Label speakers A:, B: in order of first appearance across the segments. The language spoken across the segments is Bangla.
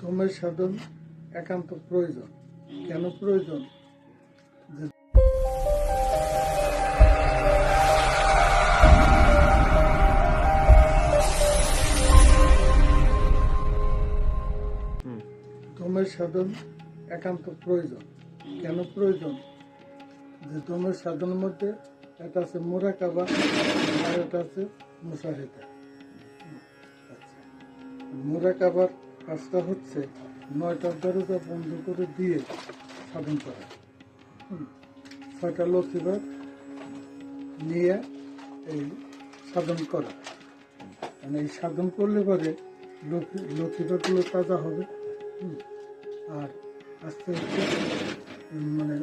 A: ধর্মের সাধন একান্ত প্রয়োজন। কেন প্রয়োজন? যে ধর্মের সাধন একান্ত প্রয়োজন। কেন প্রয়োজন? যে ধর্মের সাধনের মধ্যে একটা আছে মুরাকাবা আর একটা আছে মুশাহিদা। মুরাকাবার কাজটা হচ্ছে 9টা দরজা বন্ধ করে দিয়ে সাধন করা, 6টা লতিফা নিয়ে এই সাধন করা। মানে এই সাধন করলে পরে লতিফাগুলো তাজা হবে। আর আস্তে আস্তে মানে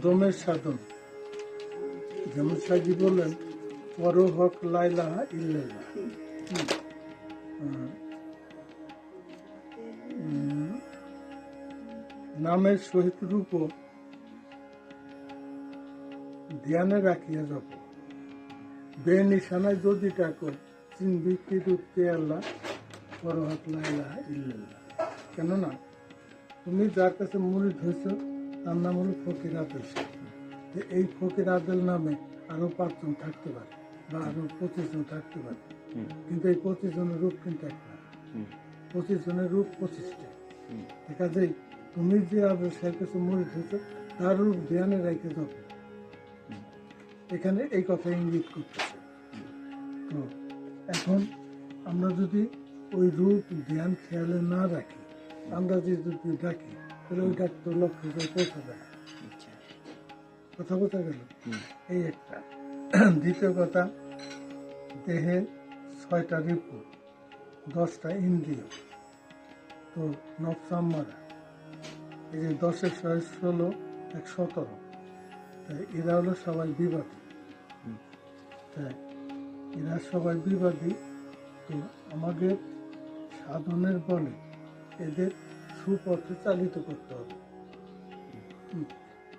A: দমের সাধন, যেমন সাজি বললেন পর হক লাইলাহা ইল্লাল্লাহ, নামের সহিত রূপ ধ্যানে রাখিয়া যাব, বে নিশানায় যদি ডাকো চিনবি কি রূপকে আল্লাহ, পর হক লাইলাহা ইল্লাল্লাহ। কেননা তুমি যার কাছে মুরিদ হয়েছ তার নাম হলো ফকির আদেল। এই ফকির আদেল নামে আরো 5 জন থাকতে পারে বা আরো 25 জন থাকতে পারে, কিন্তু এই 25 জনের রূপ কিন্তু এক না। 25 জনের রূপ 25টা। দেখা যায় তুমি যে আবেশের কাছে মুরিদ হয়েছ তার রূপ ধ্যানে রেখে যাবে। এখানে এই কথা ইঙ্গিত করতেছে। তো এখন আমরা যদি ওই রূপ ধ্যান খেয়ালে না রাখি, আমরা যদি ডাকি তাহলে ওই ডাক্তার লক্ষ্য করে পৌঁছা যায়। কথা বোঝা গেল? এই একটা। দ্বিতীয় কথা, দেহে 6টা রিপু, 10টা ইন্দ্রিয়, তো নফসাম্মারা, এই যে 10-এর 16 117, তাই এরা হলো সবাই বিবাদী। তাই এরা সবাই বিবাদী। তো আমাদের সাধনের বলে এদের সুপথে চালিত করতে হবে।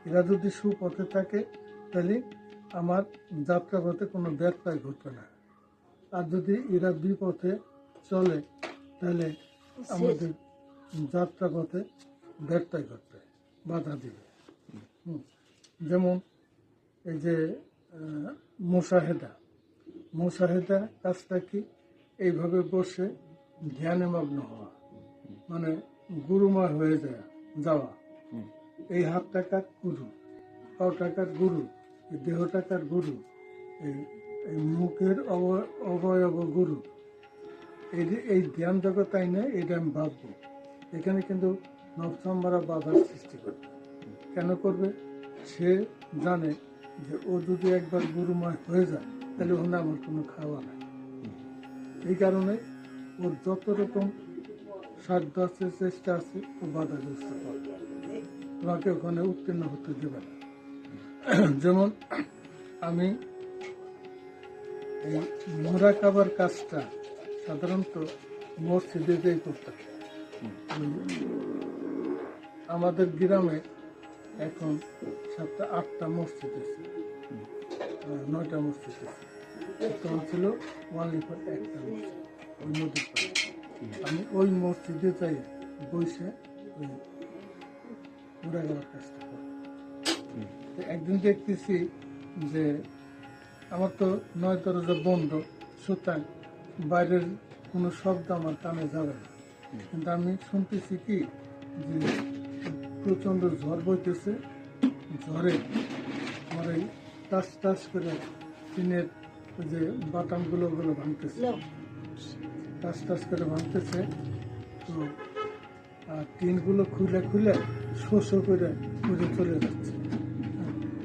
A: এরা যদি সুপথে থাকে তাহলে আমার যাত্রাপথে কোনো ব্যত্যয় ঘটবে না। আর যদি এরা বিপথে চলে তাহলে আমাদের যাত্রাপথে ব্যত্যয় ঘটবে, বাধা দিবে। যেমন এই যে মুশাহেদা কাজটা কি? এইভাবে বসে ধ্যানে মগ্ন হওয়া, মানে গুরুময় হয়ে যাওয়া। এই হাত টাকার গুরু, পাও টাকার গুরু, এই দেহ টাকার গুরু, এই মুখের অবয়ব গুরু। এই ধ্যান জগৎ তাই না, এটা আমি ভাববো। এখানে কিন্তু নবসাম্মারা বাধার সৃষ্টি করবে। কেন করবে? সে জানে যে ও যদি একবার গুরুময় হয়ে যায় তাহলে ওখানে আমার কোনো খাওয়া নাই। এই কারণে ওর যত রকম সাধ্য আছে, চেষ্টা আছে, ও বাধাগ্রস্ত করবে, তোমাকে ওখানে উত্তীর্ণ হতে দেবে না। যেমন আমি এই মুরাকাবার কাজটা সাধারণত মসজিদেই করতাম। আমাদের গ্রামে এখন 7টা-8টা মসজিদ আছে, 9টা মসজিদ আছে। তখন ছিল ওয়ানলিফার একটা মসজিদ, ওই নদীর পাড়ে। আমি ওই মসজিদে যাই বসে ওই মুরাকাবার কাজটা করি। একদিন দেখতেছি যে আমার তো 9 দরজা বন্ধ, সুতরাং বাইরের কোনো শব্দ আমার কানে যাবে না। কিন্তু আমি শুনতেছি কি যে প্রচন্ড ঝড় বইতেছে। ঝড়ে আমার এই টাচ টাচ করে টিনের ওই যে বাটামগুলো ভাঙতেছে, টাচ টাচ করে ভাঙতেছে। তো টিনগুলো খুলে শোষ করে উড়ে চলে যাচ্ছে।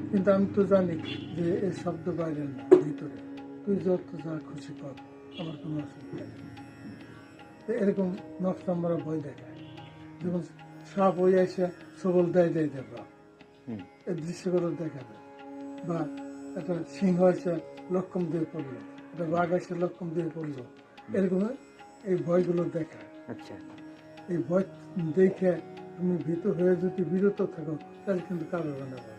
A: কিন্তু আমি তো জানি যে এই শব্দ বাইরে না, ভিতরে। তুই যত যা খুশি কর, আমার কোনো অসুবিধা নেই। এরকম নকশাম্বরা বই দেখায়। যেমন সাপ বই এসে সবল দেয় বাপ, এই দৃশ্যগুলো দেখা যায়। বা একটা সিংহ এসে লক্ষম দিয়ে পড়লো, একটা বাঘ এসে লক্ষম দিয়ে পড়লো, এরকম এই ভয়গুলো দেখায়। আচ্ছা, এই ভয় দেখে তুমি ভীত হয়ে যদি বিরত থাকো তাহলে কিন্তু কারো বানাবে।